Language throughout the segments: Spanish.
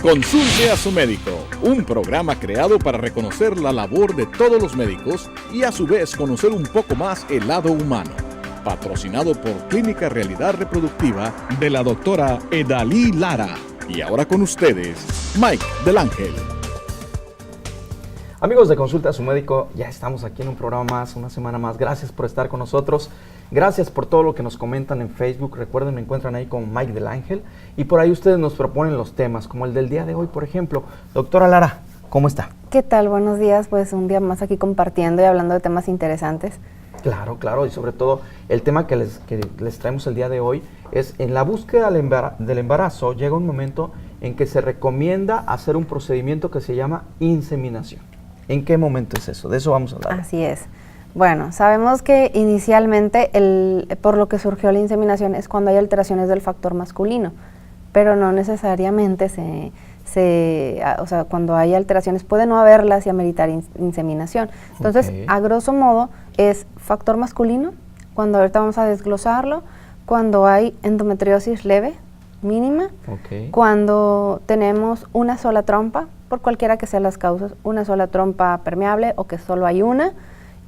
Consulte a su médico, un programa creado para reconocer la labor de todos los médicos y a su vez conocer un poco más el lado humano. Patrocinado por Clínica Realidad Reproductiva de la doctora Edalí Lara. Y ahora con ustedes, Mike del Ángel. Amigos de Consulta a su médico, ya estamos aquí en un programa más, una semana más. Gracias por estar con nosotros. Gracias por todo lo que nos comentan en Facebook. Recuerden, me encuentran ahí con Mike del Ángel. Y por ahí ustedes nos proponen los temas, como el del día de hoy, por ejemplo. Doctora Lara, ¿cómo está? ¿Qué tal? Buenos días. Pues un día más aquí compartiendo y hablando de temas interesantes. Claro, claro. Y sobre todo, el tema que les traemos el día de hoy es en la búsqueda del embarazo, llega un momento en que se recomienda hacer un procedimiento que se llama inseminación. ¿En qué momento es eso? De eso vamos a hablar. Así es. Bueno, sabemos que inicialmente por lo que surgió la inseminación es cuando hay alteraciones del factor masculino, pero no necesariamente o sea, cuando hay alteraciones puede no haberlas y ameritar inseminación. Entonces, a grosso modo, es factor masculino, cuando ahorita vamos a desglosarlo, cuando hay endometriosis leve, mínima, cuando tenemos una sola trompa, por cualquiera que sean las causas, una sola trompa permeable o que solo hay una,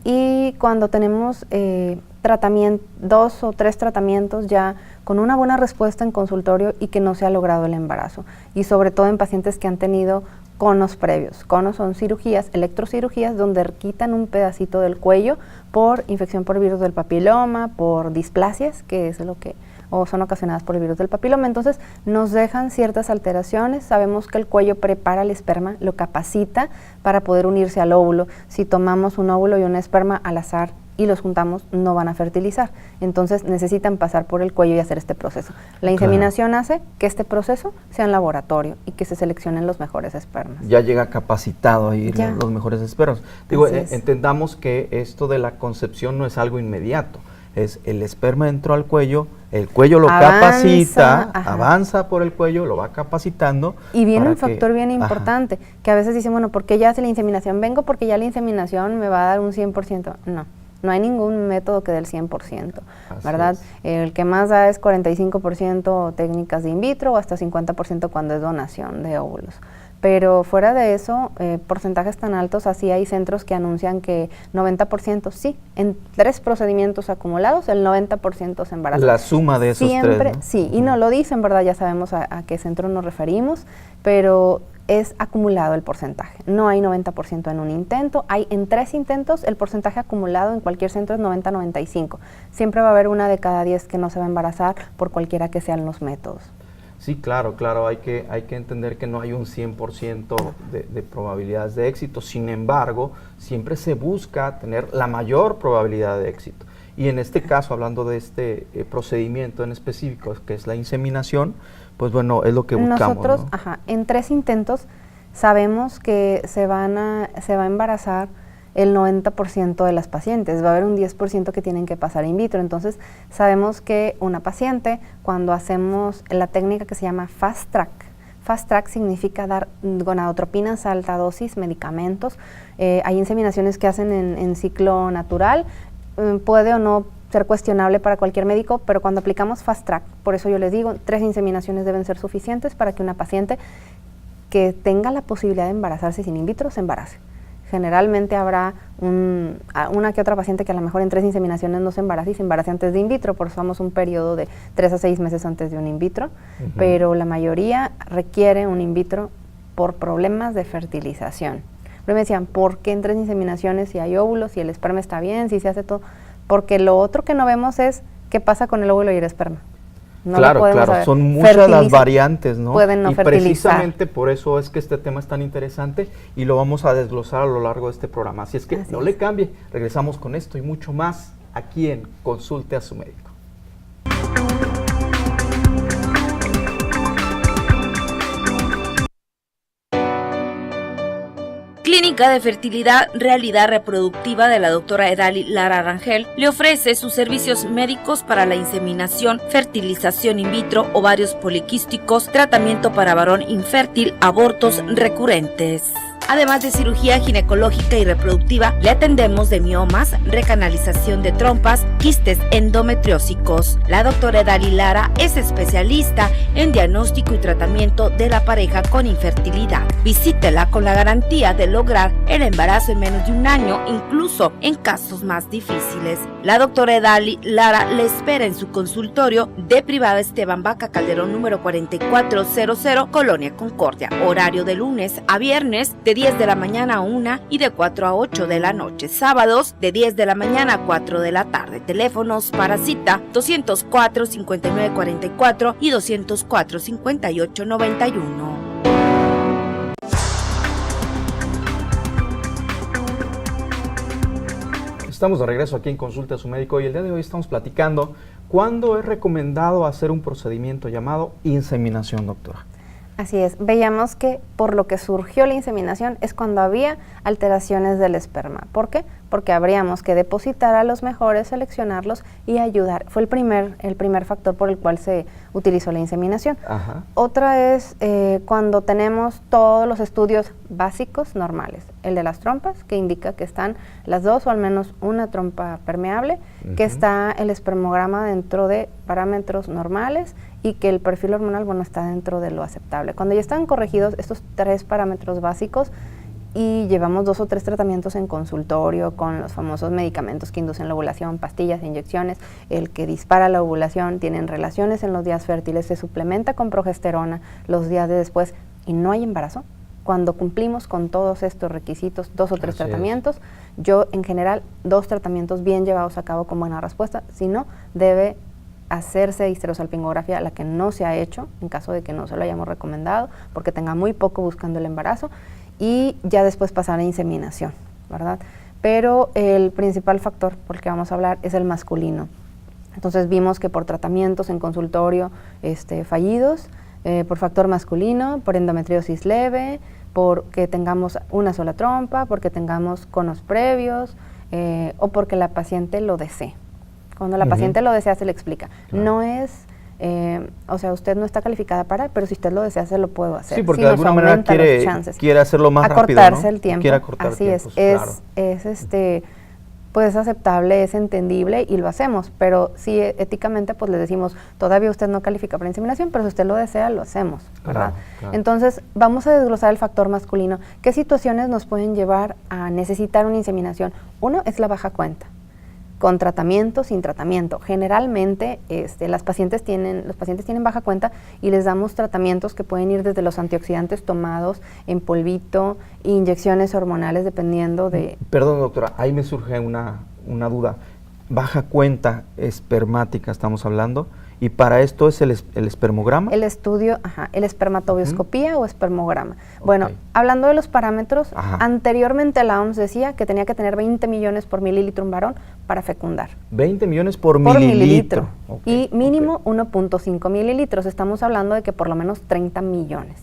y cuando tenemos 2 o 3 tratamientos ya con una buena respuesta en consultorio y que no se ha logrado el embarazo, y sobre todo en pacientes que han tenido conos previos. Conos son cirugías, electrocirugías, donde quitan un pedacito del cuello por infección por virus del papiloma, por displasias, que es lo que o son ocasionadas por el virus del papiloma. Entonces nos dejan ciertas alteraciones. Sabemos que el cuello prepara el esperma, lo capacita para poder unirse al óvulo. Si tomamos un óvulo y un esperma al azar y los juntamos, no van a fertilizar. Entonces necesitan pasar por el cuello y hacer este proceso. La inseminación hace que este proceso sea en laboratorio y que se seleccionen los mejores espermas. Ya llega capacitado ahí los mejores espermas. Digo, entendamos que esto de la concepción no es algo inmediato. Es el esperma entró al cuello, el cuello lo capacita, avanza por el cuello, lo va capacitando. Y viene un factor bien importante, que a veces dicen, bueno, ¿por qué ya hace la inseminación? Vengo porque ya la inseminación me va a dar un 100%. No hay ningún método que dé el 100%, ¿verdad? El que más da es 45% técnicas de in vitro o hasta 50% cuando es donación de óvulos. Pero fuera de eso, porcentajes tan altos, así hay centros que anuncian que 90%, sí, en 3 procedimientos acumulados, el 90% se embaraza. La suma de esos siempre, 3, ¿no? Sí, y no lo dicen, ¿verdad? Ya sabemos a qué centro nos referimos, pero es acumulado el porcentaje. No hay 90% en un intento, hay en 3 intentos, el porcentaje acumulado en cualquier centro es 90-95. Siempre va a haber una de cada 10 que no se va a embarazar por cualquiera que sean los métodos. Sí, claro, hay que entender que no hay un 100% de probabilidades de éxito. Sin embargo, siempre se busca tener la mayor probabilidad de éxito. Y en este caso, hablando de este procedimiento en específico, que es la inseminación, pues bueno, es lo que buscamos. Nosotros, ¿no? En 3 intentos sabemos que se va a embarazar el 90% de las pacientes, va a haber un 10% que tienen que pasar in vitro. Entonces sabemos que una paciente, cuando hacemos la técnica que se llama Fast Track significa dar gonadotropinas a alta dosis, medicamentos. Hay inseminaciones que hacen en ciclo natural, puede o no ser cuestionable para cualquier médico, pero cuando aplicamos Fast Track, por eso yo les digo, 3 inseminaciones deben ser suficientes para que una paciente que tenga la posibilidad de embarazarse sin in vitro se embarace. Generalmente habrá una que otra paciente que a lo mejor en 3 inseminaciones no se embaraza y se embarace antes de in vitro, por eso damos un periodo de 3 a 6 meses antes de un in vitro, pero la mayoría requiere un in vitro por problemas de fertilización. Pero me decían, ¿por qué en 3 inseminaciones si hay óvulos, si el esperma está bien, si se hace todo? Porque lo otro que no vemos es qué pasa con el óvulo y el esperma. No claro, son muchas las variantes, ¿no? Pueden no fertilizar. Precisamente por eso es que este tema es tan interesante y lo vamos a desglosar a lo largo de este programa. Así es que no le cambie, regresamos con esto y mucho más aquí en Consulte a su médico. Clínica de Fertilidad Realidad Reproductiva de la doctora Edalí Lara Rangel le ofrece sus servicios médicos para la inseminación, fertilización in vitro, ovarios poliquísticos, tratamiento para varón infértil, abortos recurrentes. Además de cirugía ginecológica y reproductiva, le atendemos de miomas, recanalización de trompas, quistes endometriósicos. La doctora Edaly Lara es especialista en diagnóstico y tratamiento de la pareja con infertilidad. Visítela con la garantía de lograr el embarazo en menos de un año, incluso en casos más difíciles. La doctora Edaly Lara le espera en su consultorio de Privada Esteban Vaca Calderón número 4400, Colonia Concordia. Horario de lunes a viernes de 10 de la mañana a 1 y de 4 a 8 de la noche. Sábados de 10 de la mañana a 4 de la tarde. Teléfonos para cita 204-5944 y 204-5891. Estamos de regreso aquí en Consulta a su Médico y el día de hoy estamos platicando cuándo es recomendado hacer un procedimiento llamado inseminación, doctora. Así es, veíamos que por lo que surgió la inseminación es cuando había alteraciones del esperma. ¿Por qué? Porque habríamos que depositar a los mejores, seleccionarlos y ayudar. Fue el primer factor por el cual se utilizó la inseminación. Ajá. Otra es cuando tenemos todos los estudios básicos normales. El de las trompas, que indica que están las dos o al menos una trompa permeable, que está el espermograma dentro de parámetros normales y que el perfil hormonal, bueno, está dentro de lo aceptable. Cuando ya están corregidos estos 3 parámetros básicos y llevamos 2 o 3 tratamientos en consultorio con los famosos medicamentos que inducen la ovulación, pastillas, inyecciones, el que dispara la ovulación, tienen relaciones en los días fértiles, se suplementa con progesterona los días de después y no hay embarazo. Cuando cumplimos con todos estos requisitos, 2 o 3 tratamientos, yo en general 2 tratamientos bien llevados a cabo con buena respuesta, si no, debe hacerse histerosalpingografía, la que no se ha hecho, en caso de que no se lo hayamos recomendado, porque tenga muy poco buscando el embarazo, y ya después pasar a inseminación, ¿verdad? Pero el principal factor por el que vamos a hablar es el masculino. Entonces vimos que por tratamientos en consultorio fallidos, por factor masculino, por endometriosis leve, porque tengamos una sola trompa, porque tengamos conos previos, o porque la paciente lo desee. Cuando la paciente lo desea, se le explica. Claro. No es, o sea, usted no está calificada para, pero si usted lo desea, se lo puedo hacer. Sí, porque de alguna manera quiere hacerlo más rápido, acortarse, ¿no? El tiempo. Quiere acortar así tiempos, claro. Es pues aceptable, es entendible y lo hacemos, pero sí éticamente pues le decimos, todavía usted no califica para inseminación, pero si usted lo desea, lo hacemos, ¿verdad? Claro. Entonces, vamos a desglosar el factor masculino. ¿Qué situaciones nos pueden llevar a necesitar una inseminación? Uno es la baja cuenta, con tratamiento, sin tratamiento. Generalmente los pacientes tienen baja cuenta y les damos tratamientos que pueden ir desde los antioxidantes tomados en polvito, inyecciones hormonales dependiendo de... Perdón, doctora, ahí me surge una duda. Baja cuenta espermática estamos hablando, y para esto es el espermograma. El estudio, el espermatobioscopía o espermograma. Bueno, hablando de los parámetros, anteriormente la OMS decía que tenía que tener 20 millones por mililitro un varón para fecundar. 20 millones por mililitro. Y mínimo 1.5 mililitros. Estamos hablando de que por lo menos 30 millones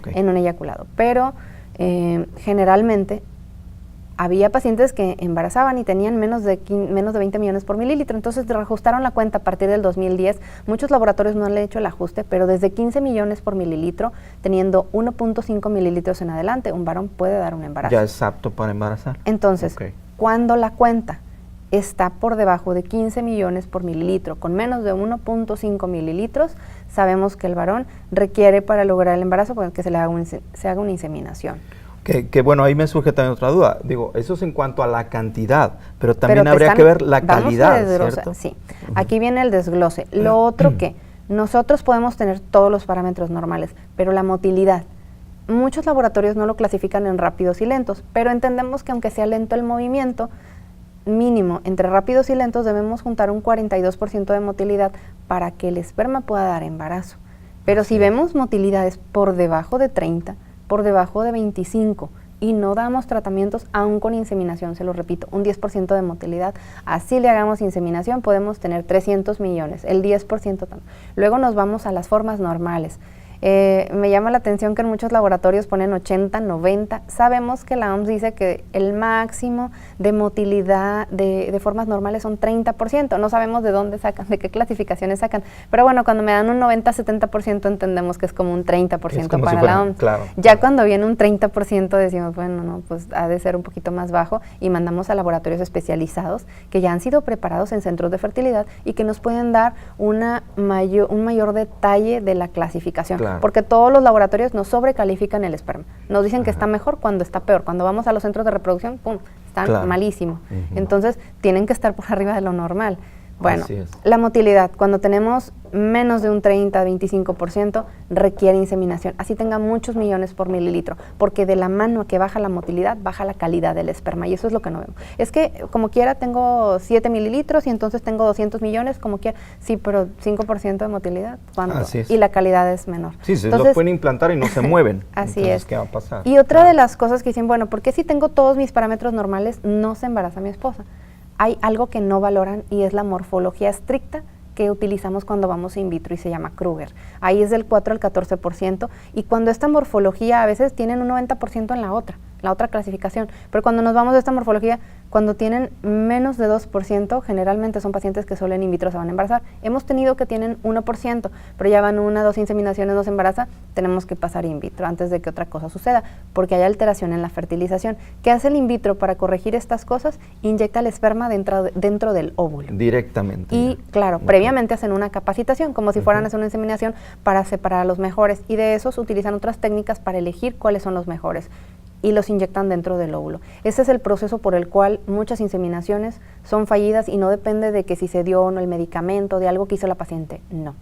en un eyaculado. Pero generalmente había pacientes que embarazaban y tenían menos de 20 millones por mililitro, entonces reajustaron la cuenta a partir del 2010. Muchos laboratorios no le han hecho el ajuste, pero desde 15 millones por mililitro, teniendo 1.5 mililitros en adelante, un varón puede dar un embarazo. Ya es apto para embarazar. Entonces, cuando la cuenta está por debajo de 15 millones por mililitro, con menos de 1.5 mililitros, sabemos que el varón requiere para lograr el embarazo pues, que se haga una inseminación. Que bueno, ahí me surge también otra duda. Digo, eso es en cuanto a la cantidad, pero también habría que ver la calidad, ¿cierto? Sí, aquí viene el desglose. Lo otro que nosotros podemos tener todos los parámetros normales, pero la motilidad, muchos laboratorios no lo clasifican en rápidos y lentos, pero entendemos que aunque sea lento el movimiento, mínimo, entre rápidos y lentos debemos juntar un 42% de motilidad para que el esperma pueda dar embarazo. Pero si vemos motilidades por debajo de 30, por debajo de 25 y no damos tratamientos aún con inseminación, se lo repito, un 10% de motilidad, así le hagamos inseminación podemos tener 300 millones, el 10% también. Luego nos vamos a las formas normales. Me llama la atención que en muchos laboratorios ponen 80, 90. Sabemos que la OMS dice que el máximo de motilidad de formas normales son 30%. No sabemos de dónde sacan, de qué clasificaciones sacan. Pero bueno, cuando me dan un 90, 70% entendemos que es como un 30% para la OMS. Claro, ya cuando viene un 30% decimos, bueno, no, pues ha de ser un poquito más bajo y mandamos a laboratorios especializados que ya han sido preparados en centros de fertilidad y que nos pueden dar un mayor detalle de la clasificación. Claro. Porque todos los laboratorios nos sobrecalifican el esperma. Nos dicen que está mejor cuando está peor. Cuando vamos a los centros de reproducción, ¡pum!, están malísimo. Entonces, tienen que estar por arriba de lo normal. Bueno, la motilidad, cuando tenemos menos de un 30-25%, requiere inseminación. Así tenga muchos millones por mililitro, porque de la mano a que baja la motilidad, baja la calidad del esperma, y eso es lo que no vemos. Es que, como quiera, tengo 7 mililitros y entonces tengo 200 millones, como quiera. Sí, pero 5% de motilidad, ¿cuánto? Y la calidad es menor. Sí, entonces, los pueden implantar y no se mueven. Así entonces, es. ¿qué va a pasar? Y otra de las cosas que dicen, bueno, ¿por qué si tengo todos mis parámetros normales no se embaraza mi esposa? Hay algo que no valoran y es la morfología estricta que utilizamos cuando vamos in vitro y se llama Kruger. Ahí es del 4 al 14% y cuando esta morfología a veces tienen un 90% en la otra clasificación, pero cuando nos vamos de esta morfología, cuando tienen menos de 2%, generalmente son pacientes que solo en in vitro se van a embarazar. Hemos tenido que tienen 1%, pero ya van 1 o 2 inseminaciones, no se embaraza, tenemos que pasar in vitro antes de que otra cosa suceda, porque hay alteración en la fertilización. ¿Qué hace el in vitro para corregir estas cosas? Inyecta el esperma dentro del óvulo. Directamente. Y claro, previamente hacen una capacitación, como si fueran a hacer una inseminación para separar a los mejores, y de esos utilizan otras técnicas para elegir cuáles son los mejores, y los inyectan dentro del óvulo. Ese es el proceso por el cual muchas inseminaciones son fallidas y no depende de que si se dio o no el medicamento, de algo que hizo la paciente, no.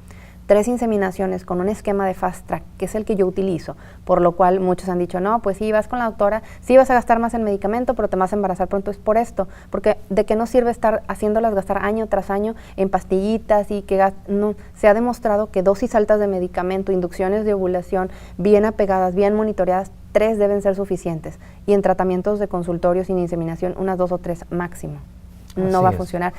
3 inseminaciones con un esquema de fast track, que es el que yo utilizo, por lo cual muchos han dicho, no, pues sí, vas con la doctora, sí vas a gastar más en medicamento, pero te vas a embarazar pronto. Es por esto, porque ¿de qué nos sirve estar haciéndolas gastar año tras año en pastillitas y que no? Se ha demostrado que dosis altas de medicamento, inducciones de ovulación, bien apegadas, bien monitoreadas, 3 deben ser suficientes, y en tratamientos de consultorio sin inseminación, unas 2 o 3 máximo. No va a funcionar.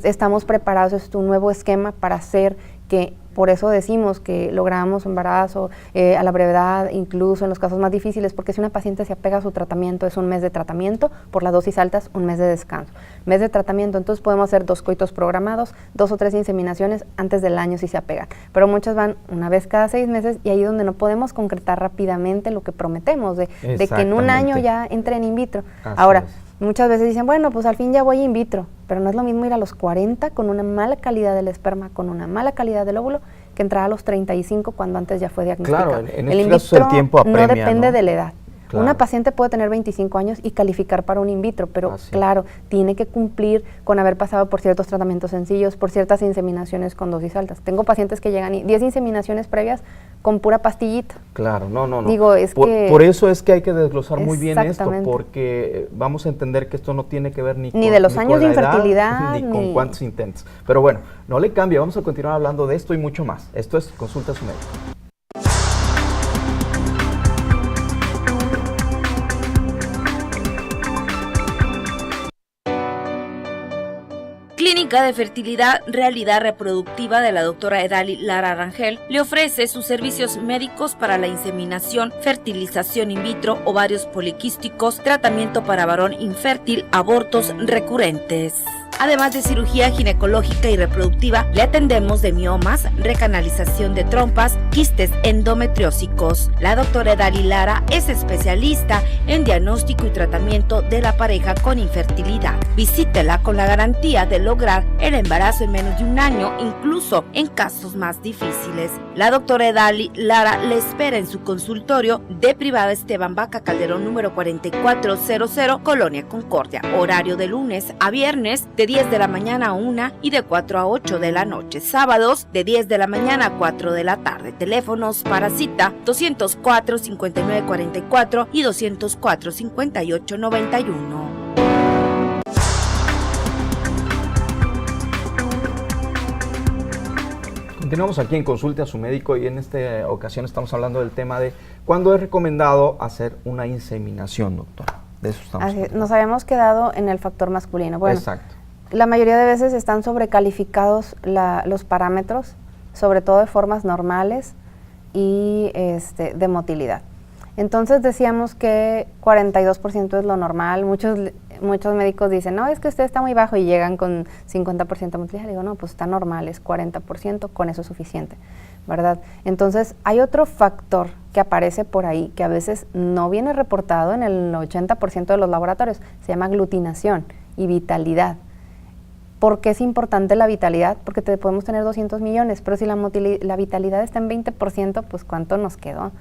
Estamos preparados, es un nuevo esquema para hacer que, por eso decimos que logramos embarazo a la brevedad, incluso en los casos más difíciles, porque si una paciente se apega a su tratamiento, es un mes de tratamiento, por las dosis altas, un mes de descanso. Mes de tratamiento, entonces podemos hacer 2 coitos programados, 2 o 3 inseminaciones antes del año si se apegan, pero muchas van una vez cada 6 meses, y ahí es donde no podemos concretar rápidamente lo que prometemos, de que en un año ya entren in vitro. Ahora, muchas veces dicen, bueno, pues al fin ya voy in vitro, pero no es lo mismo ir a los 40 con una mala calidad del esperma, con una mala calidad del óvulo, que entrar a los 35 cuando antes ya fue diagnosticado. Claro, en este caso el tiempo apremia, no depende de la edad. Claro. Una paciente puede tener 25 años y calificar para un in vitro, pero claro, tiene que cumplir con haber pasado por ciertos tratamientos sencillos, por ciertas inseminaciones con dosis altas. Tengo pacientes que llegan y 10 inseminaciones previas con pura pastillita. Claro, no. Digo, por eso es que hay que desglosar muy bien esto, porque vamos a entender que esto no tiene que ver ni de los años de infertilidad, ni con cuántos intentos. Pero bueno, no le cambie, vamos a continuar hablando de esto y mucho más. Esto es Consulta a su Médico. Clínica de Fertilidad Realidad Reproductiva de la doctora Edali Lara Rangel le ofrece sus servicios médicos para la inseminación, fertilización in vitro, ovarios poliquísticos, tratamiento para varón infértil, abortos recurrentes. Además de cirugía ginecológica y reproductiva, le atendemos de miomas, recanalización de trompas, quistes endometriósicos. La doctora Edali Lara es especialista en diagnóstico y tratamiento de la pareja con infertilidad. Visítela con la garantía de lograr el embarazo en menos de un año, incluso en casos más difíciles. La doctora Edali Lara le espera en su consultorio de Privada Esteban Vaca Calderón número 4400, Colonia Concordia. Horario de lunes a viernes de 10 de la mañana a 1 y de 4 a 8 de la noche. Sábados de 10 de la mañana a 4 de la tarde. Teléfonos para cita 204-5944 y 204-5891. Continuamos aquí en Consulte a su Médico y en esta ocasión estamos hablando del tema de cuándo es recomendado hacer una inseminación, doctora. De eso estamos hablando. Nos habíamos quedado en el factor masculino. Bueno, exacto. La mayoría de veces están sobrecalificados los parámetros, sobre todo de formas normales. y de motilidad. Entonces decíamos que 42% es lo normal. Muchos médicos dicen, no, es que usted está muy bajo, y llegan con 50% de motilidad. Le digo, no, pues está normal, es 40%, con eso es suficiente, ¿verdad? Entonces hay otro factor que aparece por ahí, que a veces no viene reportado en el 80% de los laboratorios, se llama aglutinación y vitalidad. ¿Por qué es importante la vitalidad? Porque podemos tener 200 millones, pero si la vitalidad está en 20%, pues ¿cuánto nos quedó?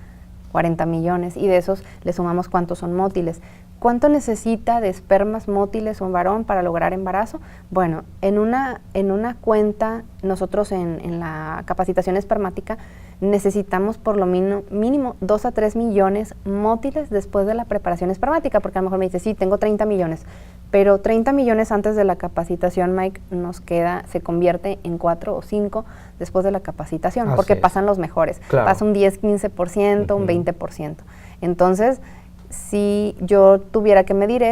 40 millones, y de esos le sumamos cuántos son mótiles. ¿Cuánto necesita de espermas mótiles un varón para lograr embarazo? Bueno, en una cuenta, nosotros en la capacitación espermática necesitamos por lo mínimo 2 a 3 millones mótiles después de la preparación espermática, porque a lo mejor me dice, sí, tengo 30 millones, pero 30 millones antes de la capacitación, Mike, se convierte en 4 o 5 después de la capacitación, porque pasan los mejores. Claro. Pasa un 10, 15%, un 20%. Entonces, si yo tuviera que medir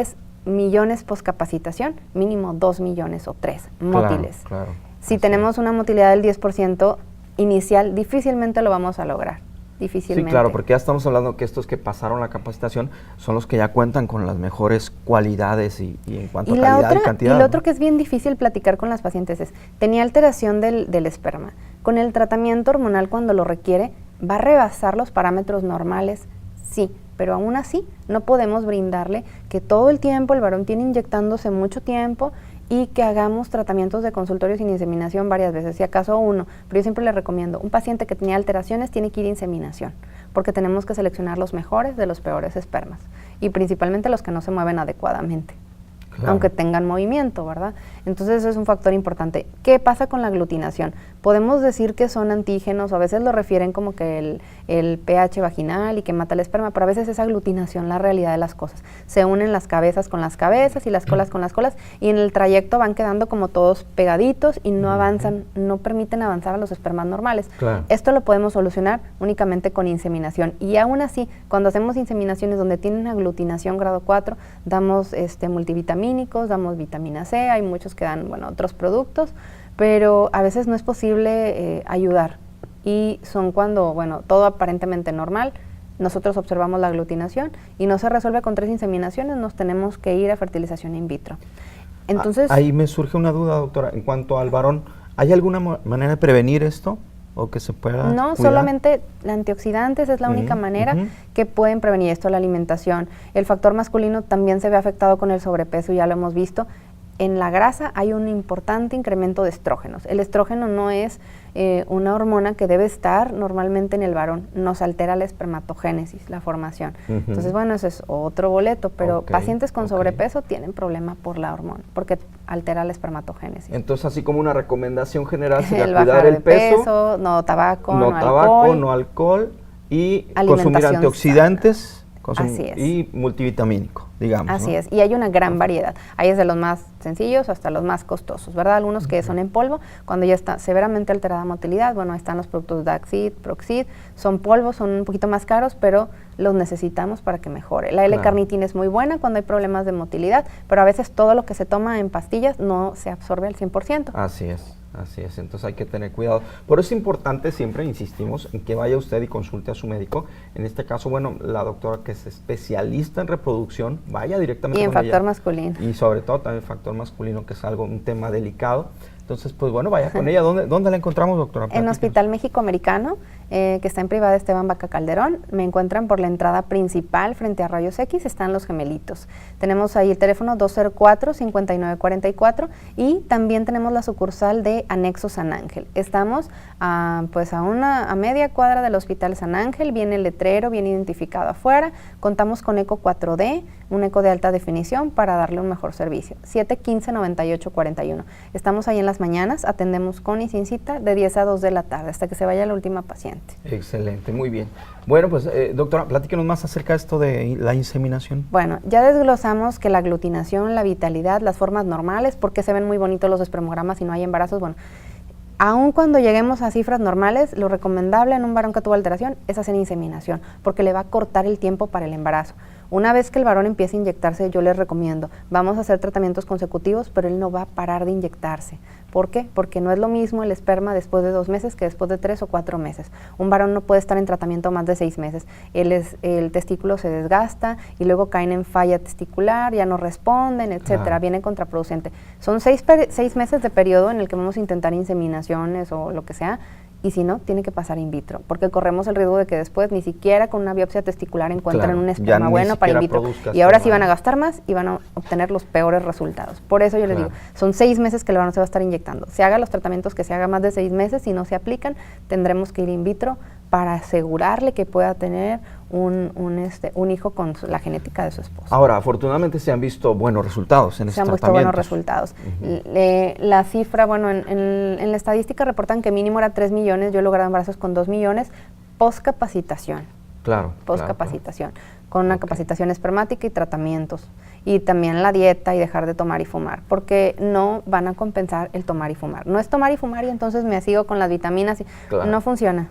millones post-capacitación, mínimo 2 millones o 3 mótiles. Claro. Si tenemos una motilidad del 10% inicial, difícilmente lo vamos a lograr. Difícilmente. Sí, claro, porque ya estamos hablando que estos que pasaron la capacitación son los que ya cuentan con las mejores cualidades y en cuanto a calidad y cantidad. Y lo otro que es bien difícil platicar con las pacientes es, tenía alteración del esperma. Con el tratamiento hormonal, cuando lo requiere, ¿va a rebasar los parámetros normales? Sí, pero aún así no podemos brindarle que todo el tiempo el varón tiene inyectándose mucho tiempo y que hagamos tratamientos de consultorio sin inseminación varias veces, si acaso uno. Pero yo siempre le recomiendo, un paciente que tenía alteraciones tiene que ir a inseminación, porque tenemos que seleccionar los mejores de los peores espermas, y principalmente los que no se mueven adecuadamente, claro, aunque tengan movimiento, ¿verdad? Entonces eso es un factor importante. ¿Qué pasa con la aglutinación? Podemos decir que son antígenos, o a veces lo refieren como que el pH vaginal y que mata el esperma, pero a veces es aglutinación la realidad de las cosas. Se unen las cabezas con las cabezas y las colas con las colas, y en el trayecto van quedando como todos pegaditos y no avanzan, no permiten avanzar a los espermas normales. Claro. Esto lo podemos solucionar únicamente con inseminación, y aún así, cuando hacemos inseminaciones donde tienen aglutinación grado 4, damos multivitamínicos, damos vitamina C, hay muchos que dan, otros productos, pero a veces no es posible ayudar, y son cuando, todo aparentemente normal, nosotros observamos la aglutinación y no se resuelve con 3 inseminaciones, nos tenemos que ir a fertilización in vitro. Entonces, ahí me surge una duda, doctora, en cuanto al varón, ¿hay alguna manera de prevenir esto o que se pueda No, cuidar? Solamente antioxidantes es la única manera que pueden prevenir esto, la alimentación. El factor masculino también se ve afectado con el sobrepeso, ya lo hemos visto. En la grasa hay un importante incremento de estrógenos. El estrógeno no es una hormona que debe estar normalmente en el varón, nos altera la espermatogénesis, la formación. Entonces, ese es otro boleto, pero pacientes con sobrepeso tienen problema por la hormona, porque altera la espermatogénesis. Entonces, así como una recomendación general sería cuidar el peso, no tabaco, no alcohol, y consumir antioxidantes y multivitamínico, digamos. Así es, y hay una gran variedad. Hay desde los más sencillos hasta los más costosos, ¿verdad? Algunos que son en polvo, cuando ya está severamente alterada motilidad, ahí están los productos Daxid, Proxid, son polvos, son un poquito más caros, pero los necesitamos para que mejore. La L-carnitina es muy buena cuando hay problemas de motilidad, pero a veces todo lo que se toma en pastillas no se absorbe al 100%. Así es. Entonces hay que tener cuidado. Por eso es importante, siempre insistimos, en que vaya usted y consulte a su médico. En este caso, la doctora que es especialista en reproducción, vaya directamente con ella. Y en factor masculino. Y sobre todo también factor masculino, que es un tema delicado. Entonces, vaya con ella. ¿Dónde la encontramos, doctora? En Hospital México Americano, que está en Privada Esteban Vaca Calderón. Me encuentran por la entrada principal frente a Rayos X, están Los Gemelitos. Tenemos ahí el teléfono 204-5944, y también tenemos la sucursal de Anexo San Ángel. Estamos a media cuadra del Hospital San Ángel, viene el letrero, bien identificado afuera. Contamos con eco 4D, un eco de alta definición para darle un mejor servicio. 715-9841. Estamos ahí en las mañanas, atendemos con y sin cita de 10 a 2 de la tarde hasta que se vaya la última paciente. Excelente, muy bien. Bueno, pues doctora, platíquenos más acerca de esto de la inseminación. Bueno, ya desglosamos que la aglutinación, la vitalidad, las formas normales, porque se ven muy bonitos los espermogramas y no hay embarazos. Aun cuando lleguemos a cifras normales, lo recomendable en un varón que tuvo alteración es hacer inseminación, porque le va a cortar el tiempo para el embarazo. Una vez que el varón empiece a inyectarse, yo les recomiendo, vamos a hacer tratamientos consecutivos, pero él no va a parar de inyectarse. ¿Por qué? Porque no es lo mismo el esperma después de 2 meses que después de 3 o 4 meses. Un varón no puede estar en tratamiento más de 6 meses. El testículo se desgasta y luego caen en falla testicular, ya no responden, etcétera, viene contraproducente. Son 6 meses de periodo en el que vamos a intentar inseminaciones o lo que sea, y si no, tiene que pasar in vitro, porque corremos el riesgo de que después ni siquiera con una biopsia testicular encuentren un esperma bueno para in vitro. Y ahora sí van a gastar más y van a obtener los peores resultados. Por eso yo les digo, son 6 meses que el varón se va a estar inyectando. Se haga los tratamientos que se haga más de 6 meses, si no se aplican, tendremos que ir in vitro para asegurarle que pueda tener un hijo con la genética de su esposa. Ahora, afortunadamente se han visto buenos resultados en estos tratamientos. Se han visto buenos resultados. La cifra, bueno, en la estadística reportan que mínimo era 3 millones, yo he logrado embarazos con 2 millones, post-capacitación. Claro. Post-capacitación, con una capacitación espermática y tratamientos. Y también la dieta y dejar de tomar y fumar, porque no van a compensar el tomar y fumar. No es tomar y fumar y entonces me sigo con las vitaminas, no funciona.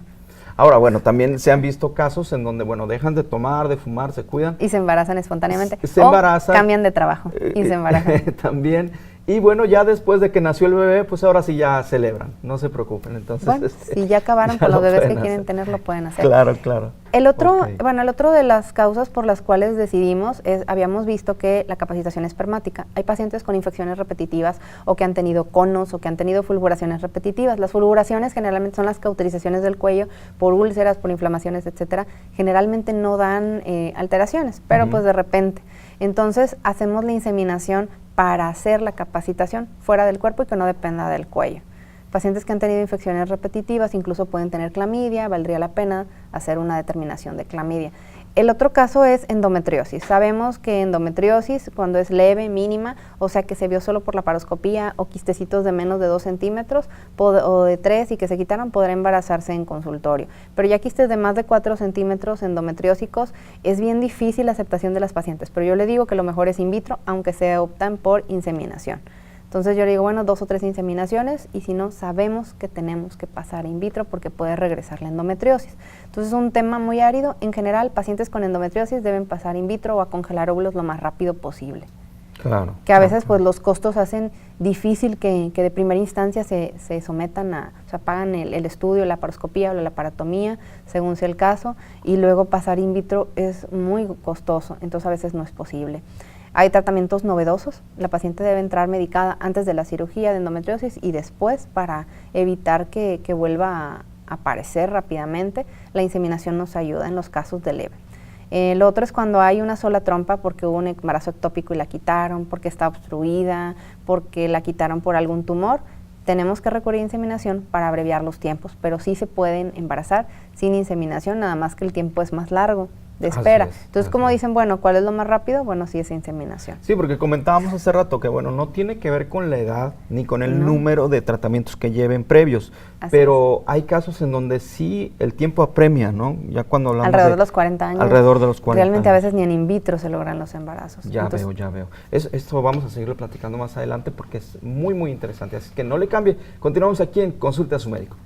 Ahora, bueno, también se han visto casos en donde, bueno, dejan de tomar, de fumar, se cuidan. Y se embarazan espontáneamente. Se embarazan. Cambian de trabajo y se embarazan. También. Y bueno, ya después de que nació el bebé, pues ahora sí ya celebran, no se preocupen. Entonces, bueno, si ya acabaron con los bebés que quieren tener, lo pueden hacer. Claro, claro. El otro, bueno, el otro de las causas por las cuales decidimos es, habíamos visto que la capacitación espermática, hay pacientes con infecciones repetitivas o que han tenido conos o que han tenido fulguraciones repetitivas. Las fulguraciones generalmente son las cauterizaciones del cuello por úlceras, por inflamaciones, etcétera. Generalmente no dan alteraciones, pero pues de repente. Entonces hacemos la inseminación para hacer la capacitación fuera del cuerpo y que no dependa del cuello. Pacientes que han tenido infecciones repetitivas incluso pueden tener clamidia, valdría la pena hacer una determinación de clamidia. El otro caso es endometriosis. Sabemos que endometriosis, cuando es leve, mínima, o sea que se vio solo por la paroscopía o quistecitos de menos de 2 centímetros o de 3 y que se quitaron, podrá embarazarse en consultorio. Pero ya quistes de más de 4 centímetros endometriósicos, es bien difícil la aceptación de las pacientes. Pero yo le digo que lo mejor es in vitro, aunque se optan por inseminación. Entonces yo le digo, bueno, 2 o 3 inseminaciones y si no, sabemos que tenemos que pasar in vitro porque puede regresar la endometriosis. Entonces es un tema muy árido. En general, pacientes con endometriosis deben pasar in vitro o a congelar óvulos lo más rápido posible. Claro. Que a veces pues los costos hacen difícil que de primera instancia se sometan o sea, pagan el estudio, la paroscopía o la laparatomía, según sea el caso, y luego pasar in vitro es muy costoso, entonces a veces no es posible. Hay tratamientos novedosos, la paciente debe entrar medicada antes de la cirugía de endometriosis y después para evitar que vuelva a aparecer rápidamente. La inseminación nos ayuda en los casos de leve. Lo otro es cuando hay una sola trompa porque hubo un embarazo ectópico y la quitaron, porque está obstruida, porque la quitaron por algún tumor. Tenemos que recurrir a inseminación para abreviar los tiempos, pero sí se pueden embarazar sin inseminación, nada más que el tiempo es más largo de espera. Entonces, como dicen, bueno, ¿cuál es lo más rápido? Bueno, sí es inseminación. Sí, porque comentábamos hace rato que, bueno, no tiene que ver con la edad ni con el número de tratamientos que lleven previos, pero hay casos en donde sí el tiempo apremia, ¿no? Ya cuando hablamos alrededor de los 40 años. Alrededor de los 40 Realmente años. A veces ni en in vitro se logran los embarazos. Ya veo. Esto vamos a seguirlo platicando más adelante porque es muy, muy interesante. Así que no le cambie. Continuamos aquí en Consulte a su médico.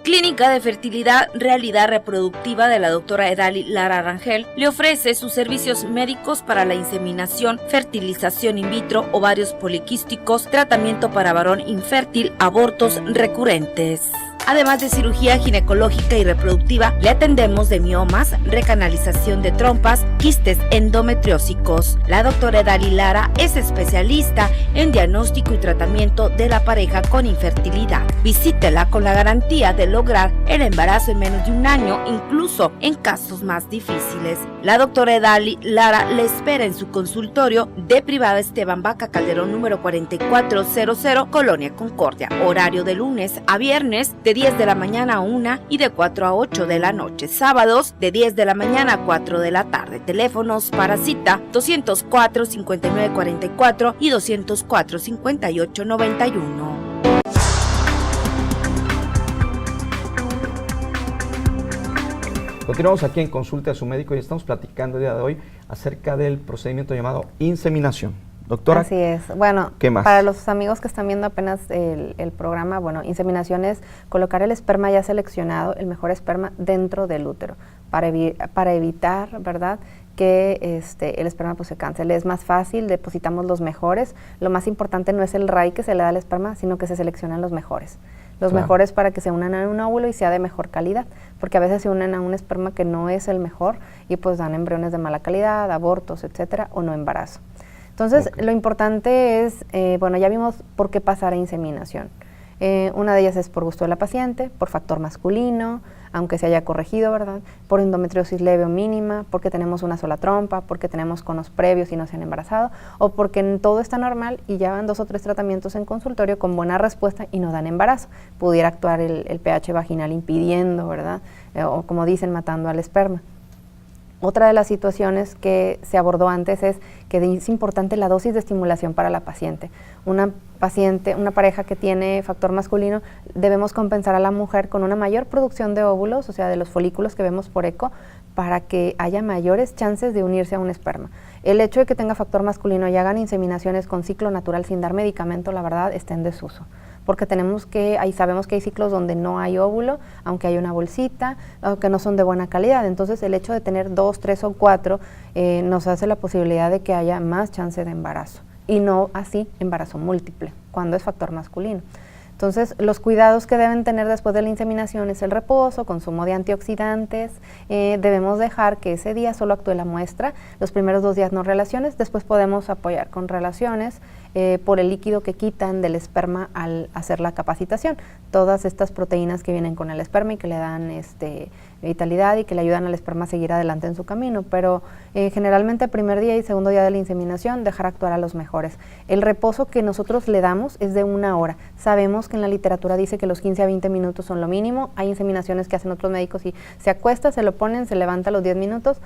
Clínica de Fertilidad Realidad Reproductiva de la doctora Edali Lara Rangel le ofrece sus servicios médicos para la inseminación, fertilización in vitro, ovarios poliquísticos, tratamiento para varón infértil, abortos recurrentes. Además de cirugía ginecológica y reproductiva, le atendemos de miomas, recanalización de trompas, quistes endometriósicos. La doctora Edali Lara es especialista en diagnóstico y tratamiento de la pareja con infertilidad. Visítela con la garantía de lograr el embarazo en menos de un año, incluso en casos más difíciles. La doctora Edali Lara le espera en su consultorio de Privada Esteban Vaca Calderón número 4400, Colonia Concordia. Horario de lunes a viernes de 10 de la mañana a 1 y de 4 a 8 de la noche. Sábados de 10 de la mañana a 4 de la tarde. Teléfonos para cita 204-5944 y 204-5891. Continuamos aquí en Consulte a su médico y estamos platicando el día de hoy acerca del procedimiento llamado inseminación. Doctora. Así es. Bueno, ¿qué más? Para los amigos que están viendo apenas el programa, bueno, inseminación es colocar el esperma ya seleccionado, el mejor esperma dentro del útero, para evitar, ¿verdad?, que el esperma pues se cancele. Es más fácil, depositamos los mejores. Lo más importante no es el RAI que se le da al esperma, sino que se seleccionan los mejores. Los mejores para que se unan a un óvulo y sea de mejor calidad, porque a veces se unen a un esperma que no es el mejor y pues dan embriones de mala calidad, abortos, etcétera, o no embarazo. Entonces, lo importante es, bueno, ya vimos por qué pasar a inseminación. Una de ellas es por gusto de la paciente, por factor masculino, aunque se haya corregido, ¿verdad? Por endometriosis leve o mínima, porque tenemos una sola trompa, porque tenemos conos previos y no se han embarazado, o porque todo está normal y ya van 2 o 3 tratamientos en consultorio con buena respuesta y no dan embarazo. Pudiera actuar el pH vaginal impidiendo, ¿verdad? O como dicen, matando al esperma. Otra de las situaciones que se abordó antes es que es importante la dosis de estimulación para la paciente. Una pareja que tiene factor masculino, debemos compensar a la mujer con una mayor producción de óvulos, o sea, de los folículos que vemos por eco, para que haya mayores chances de unirse a un esperma. El hecho de que tenga factor masculino y hagan inseminaciones con ciclo natural sin dar medicamento, la verdad, está en desuso. Porque sabemos que hay ciclos donde no hay óvulo, aunque hay una bolsita, aunque no son de buena calidad. Entonces, el hecho de tener 2, 3 o 4 nos hace la posibilidad de que haya más chance de embarazo. Y no así embarazo múltiple, cuando es factor masculino. Entonces, los cuidados que deben tener después de la inseminación es el reposo, consumo de antioxidantes. Debemos dejar que ese día solo actúe la muestra, los primeros 2 días no relaciones, después podemos apoyar con relaciones por el líquido que quitan del esperma al hacer la capacitación. Todas estas proteínas que vienen con el esperma y que le dan vitalidad y que le ayudan al esperma a seguir adelante en su camino, pero generalmente el primer día y segundo día de la inseminación dejar actuar a los mejores. El reposo que nosotros le damos es de 1 hora. Sabemos que en la literatura dice que los 15 a 20 minutos son lo mínimo. Hay inseminaciones que hacen otros médicos y se acuesta, se lo ponen, se levanta a los 10 minutos,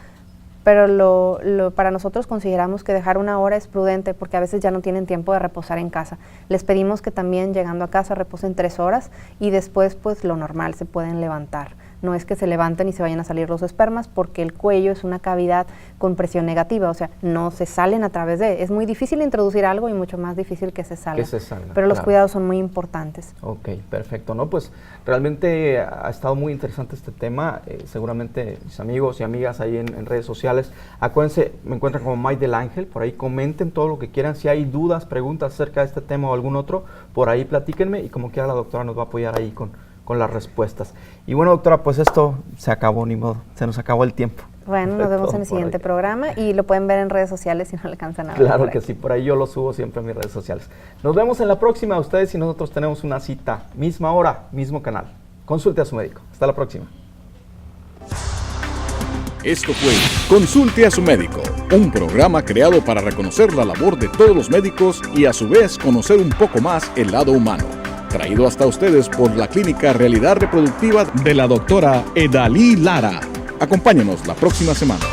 pero para nosotros consideramos que dejar 1 hora es prudente porque a veces ya no tienen tiempo de reposar en casa. Les pedimos que también llegando a casa reposen 3 horas y después pues lo normal, se pueden levantar. No es que se levanten y se vayan a salir los espermas porque el cuello es una cavidad con presión negativa, o sea, no se salen a través de. Es muy difícil introducir algo y mucho más difícil que se salga. Pero los cuidados son muy importantes. Ok, perfecto. No, pues realmente ha estado muy interesante este tema. Seguramente mis amigos y amigas ahí en redes sociales, acuérdense, me encuentran como Mike del Ángel, por ahí comenten todo lo que quieran. Si hay dudas, preguntas acerca de este tema o algún otro, por ahí platíquenme y como quiera la doctora nos va a apoyar ahí con las respuestas. Y bueno, doctora, pues esto se acabó, ni modo, se nos acabó el tiempo. Bueno, nos vemos en el siguiente programa y lo pueden ver en redes sociales si no le alcanzan a ver. Claro que sí, por ahí yo lo subo siempre en mis redes sociales. Nos vemos en la próxima, ustedes y nosotros tenemos una cita, misma hora, mismo canal. Consulte a su médico. Hasta la próxima. Esto fue Consulte a su médico, un programa creado para reconocer la labor de todos los médicos y a su vez conocer un poco más el lado humano. Traído hasta ustedes por la Clínica Realidad Reproductiva de la doctora Edalí Lara. Acompáñenos la próxima semana.